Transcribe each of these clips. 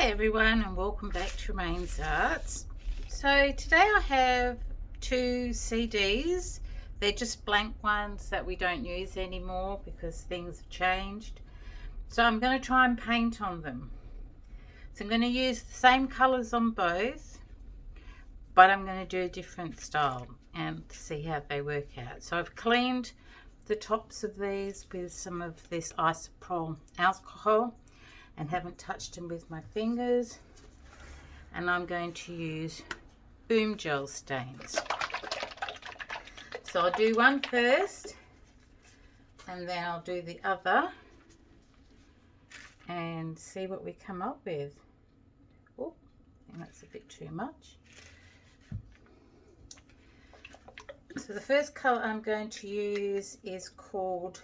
Hi everyone, and welcome back to Rain's Arts. So today I have two CDs. They're just blank ones that we don't use anymore because things have changed. So I'm going to try and paint on them. So I'm going to use the same colours on both, but I'm going to do a different style and see how they work out. So I've cleaned the tops of these with some of this isopropyl alcohol and haven't touched them with my fingers, and I'm going to use boom gel stains. So I'll do one first and then I'll do the other and see what we come up with. Oh, I think that's a bit too much. So the first colour I'm going to use is called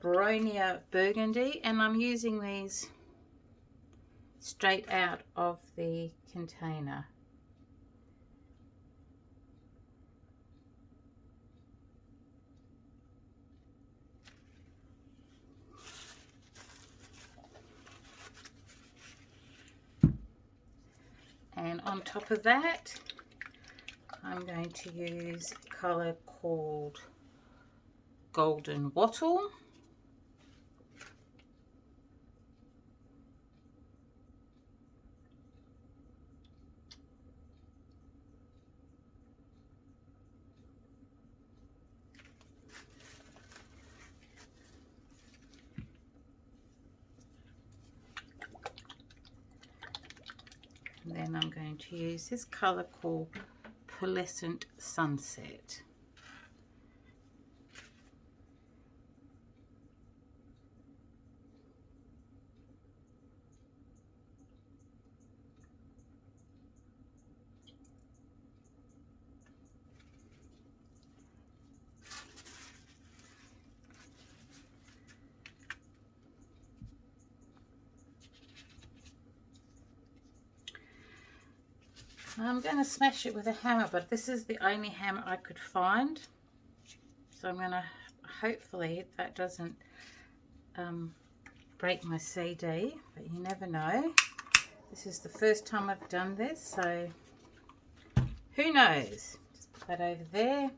Bronia Burgundy, and I'm using these straight out of the container. And on top of that, I'm going to use a colour called Golden Wattle. And then I'm going to use this colour called Pearlescent Sunset. I'm going to smash it with a hammer, but this is the only hammer I could find. So I'm going to, hopefully that doesn't break my CD, but you never know. This is the first time I've done this, so who knows. Just put that over there.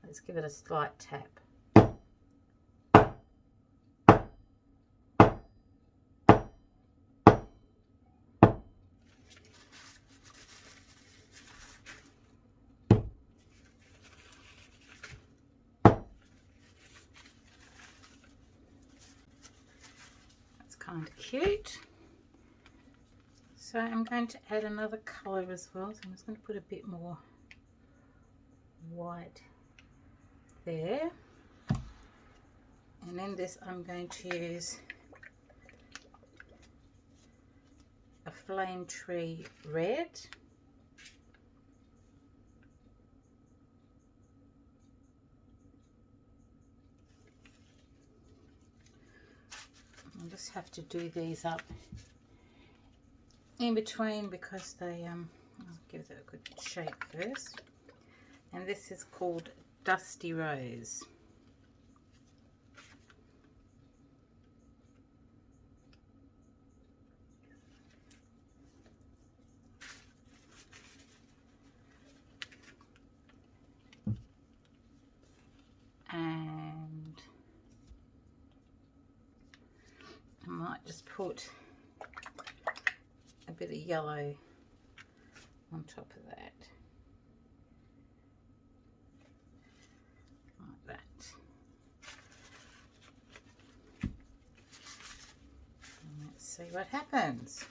Let's give it a slight tap. Kind of cute. So I'm going to add another colour as well. So I'm just going to put a bit more white there. And in this I'm going to use a Flame Tree Red. I'll just have to do these up in between because they I'll give it a good shape first. And this is called Dusty Rose. And I might just put a bit of yellow on top of that, like that. And let's see what happens.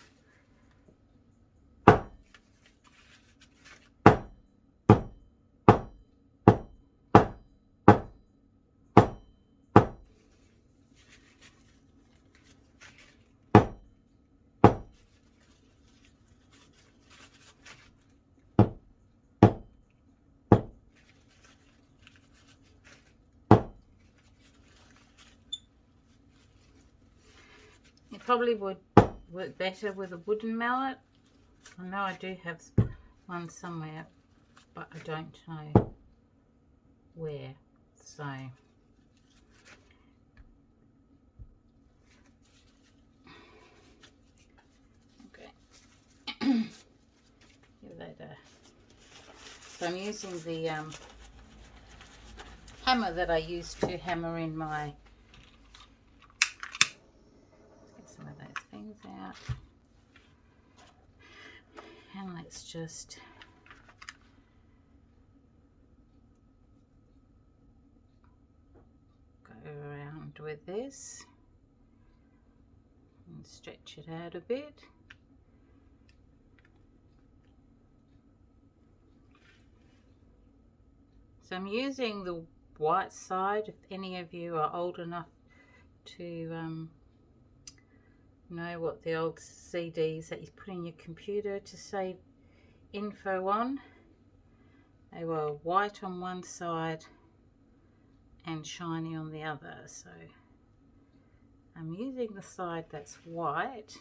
It probably would work better with a wooden mallet. I know I do have one somewhere, but I don't know where. So So I'm using the hammer that I used to hammer in my, let's get some of those things out, and let's just go around with this and stretch it out a bit. So I'm using the white side. If any of you are old enough to know what the old CDs that you put in your computer to save info on, they were white on one side and shiny on the other. So I'm using the side that's white,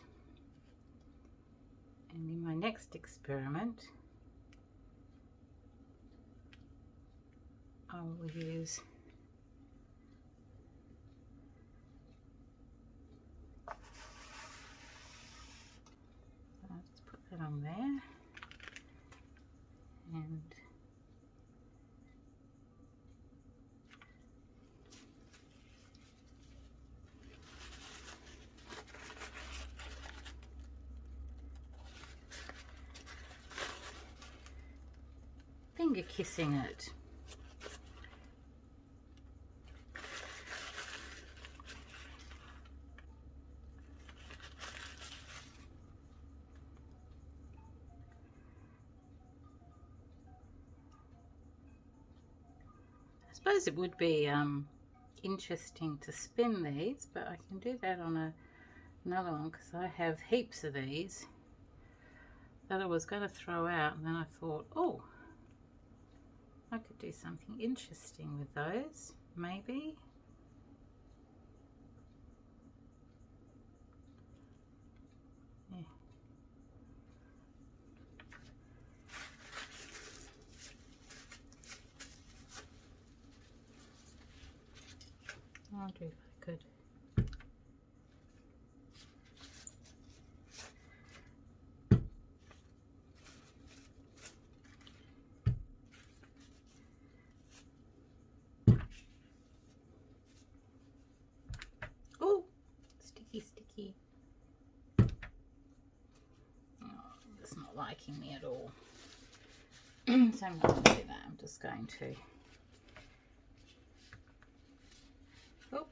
and in my next experiment I will use I'll just put that on there, and finger kissing it. I suppose it would be interesting to spin these, but I can do that on another one because I have heaps of these that I was going to throw out, and then I thought, oh, I could do something interesting with those, maybe. Yeah. I wonder if I could. Oh, sticky, sticky. Oh, it's not liking me at all. So I'm not going to do that. I'm just going to. Oh.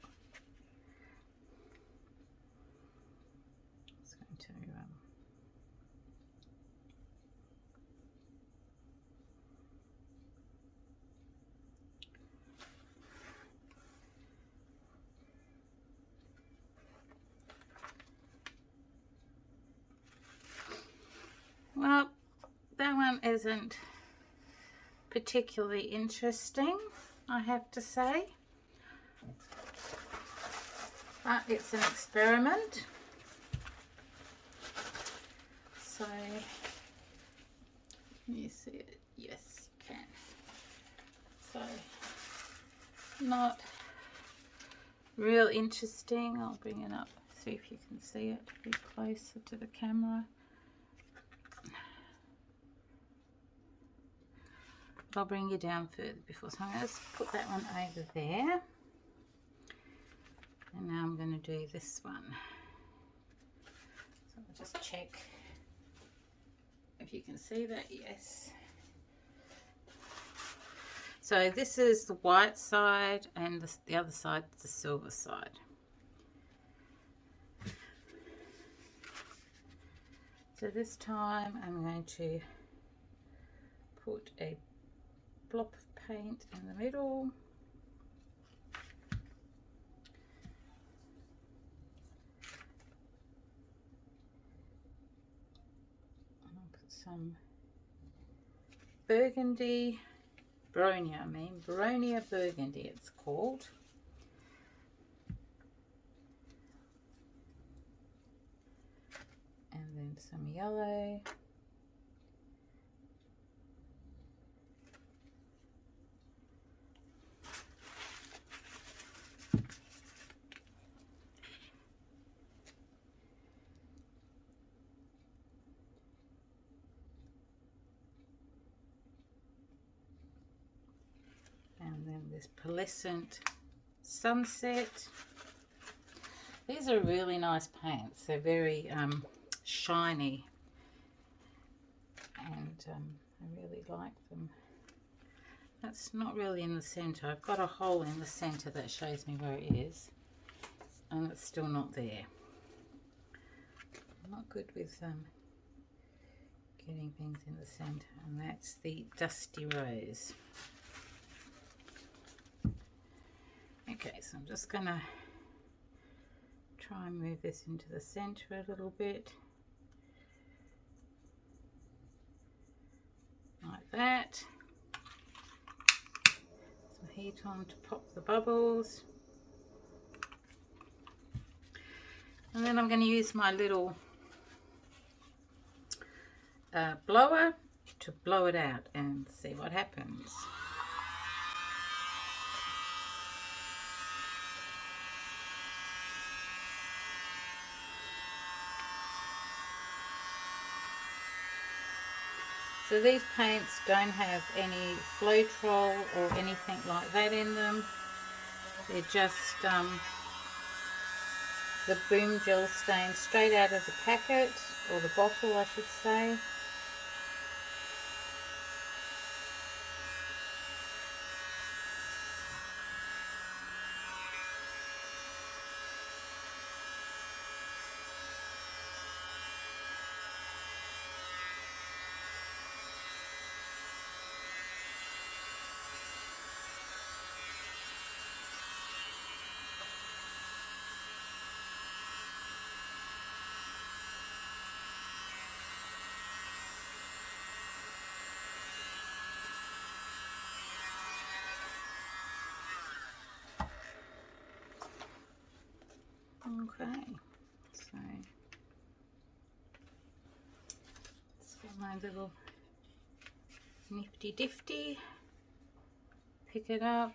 Just going to. Well, that one isn't particularly interesting, I have to say, but it's an experiment. So, can you see it? Yes, you can. So, not real interesting. I'll bring it up, see if you can see it a bit closer to the camera. I'll bring you down further before, so I'm going to just put that one over there, and now I'm going to do this one. So I'll just check if you can see that. Yes. So this is the white side, and the other side is the silver side. So this time I'm going to put a blob of paint in the middle. And I'll put some burgundy, Bronia burgundy it's called. And then some yellow. this pearlescent sunset. These are really nice paints. They're very shiny, and I really like them. That's not really in the center. I've got a hole in the center that shows me where it is, and it's still not there. I'm not good with getting things in the center, and that's the Dusty Rose. Okay, so I'm just gonna try and move this into the center a little bit, like that. Some heat on to pop the bubbles, and then I'm going to use my little blower to blow it out and see what happens. So these paints don't have any Floetrol or anything like that in them. They're just the Boom Gel stain straight out of the packet, or the bottle I should say. Okay, so let's get my little nifty difty, pick it up.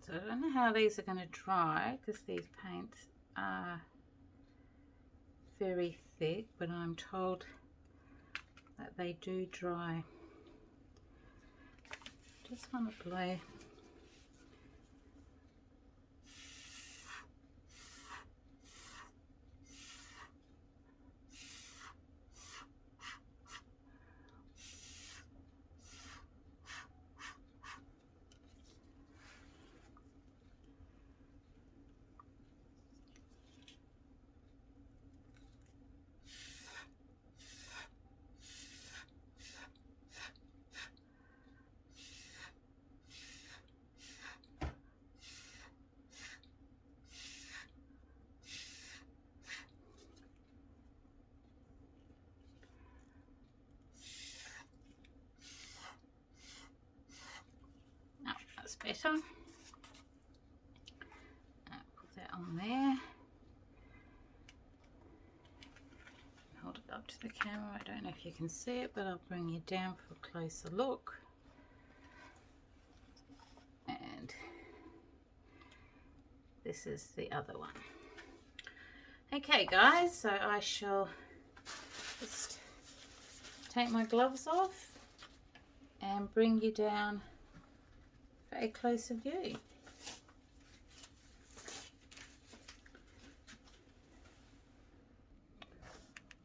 So I don't know how these are going to dry, because these paints are very thick, but I'm told that they do dry. Just want to blow better. Put that on there. Hold it up to the camera. I don't know if you can see it, but I'll bring you down for a closer look. And this is the other one. Okay guys, so I shall just take my gloves off and bring you down for a closer view.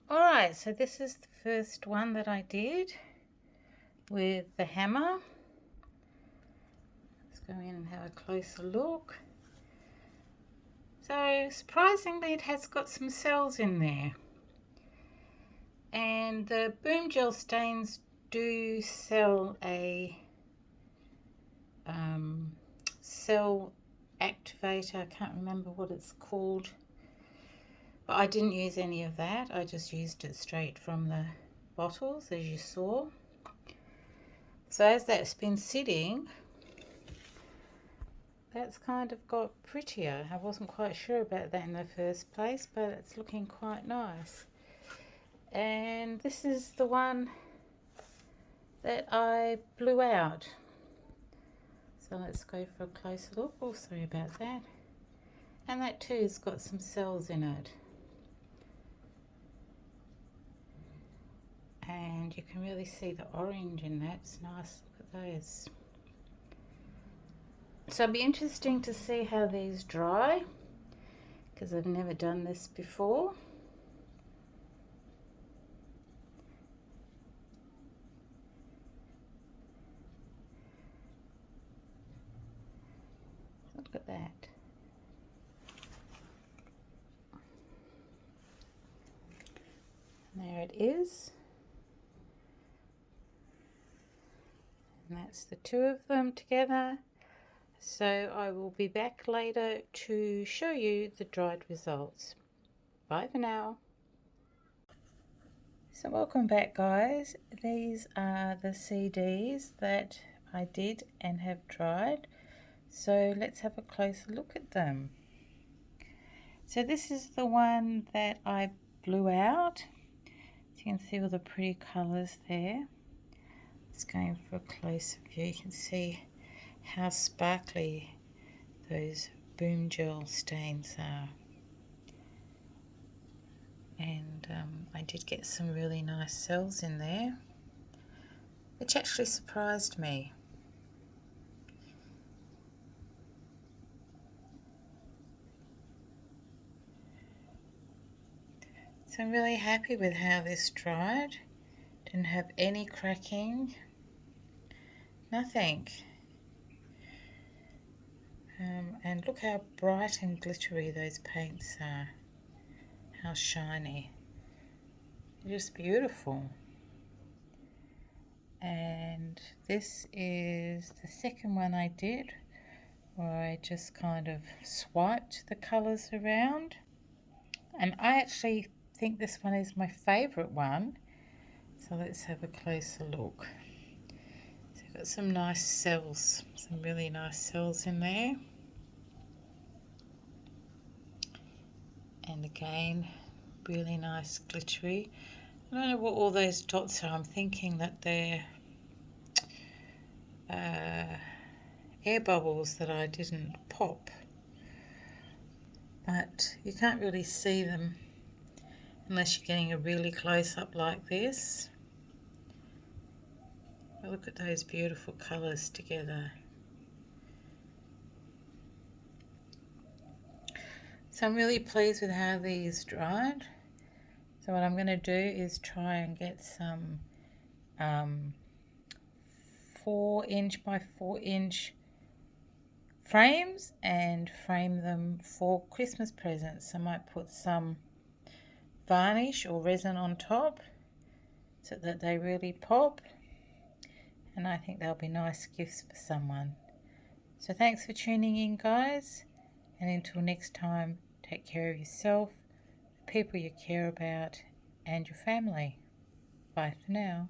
Alright, so this is the first one that I did with the hammer. Let's go in and have a closer look. So surprisingly it has got some cells in there. And the Boom Gel stains do sell a cell activator. I can't remember what it's called, but I didn't use any of that. I just used it straight from the bottles, as you saw. So as that's been sitting, that's kind of got prettier. I wasn't quite sure about that in the first place, but it's looking quite nice. And this is the one that I blew out. So let's go for a closer look. Oh, sorry about that. And that too has got some cells in it. and you can really see the orange in that. It's nice. Look at those. So it'll be interesting to see how these dry, because I've never done this before. Look at that. And there it is. And that's the two of them together. So I will be back later to show you the dried results. Bye for now. So welcome back, guys. These are the CDs that I did and have dried. So let's have a closer look at them. So this is the one that I blew out. So you can see all the pretty colours there. It's going for a closer view. You can see how sparkly those boom gel stains are. And I did get some really nice cells in there, which actually surprised me. So I'm really happy with how this dried. Didn't have any cracking, nothing. And look how bright and glittery those paints are, how shiny. They're just beautiful. And this is the second one I did, where I just kind of swiped the colours around. And I actually think this one is my favourite one. So let's have a closer look. So I've got some nice cells, some really nice cells in there. And again, really nice glittery. I don't know what all those dots are. I'm thinking that they're air bubbles that I didn't pop. But you can't really see them unless you're getting a really close up like this. But look at those beautiful colours together. So I'm really pleased with how these dried. So what I'm going to do is try and get some 4" by 4" frames and frame them for Christmas presents. I might put some varnish or resin on top so that they really pop, and I think they'll be nice gifts for someone. So thanks for tuning in, guys, and until next time, take care of yourself, the people you care about, and your family. Bye for now.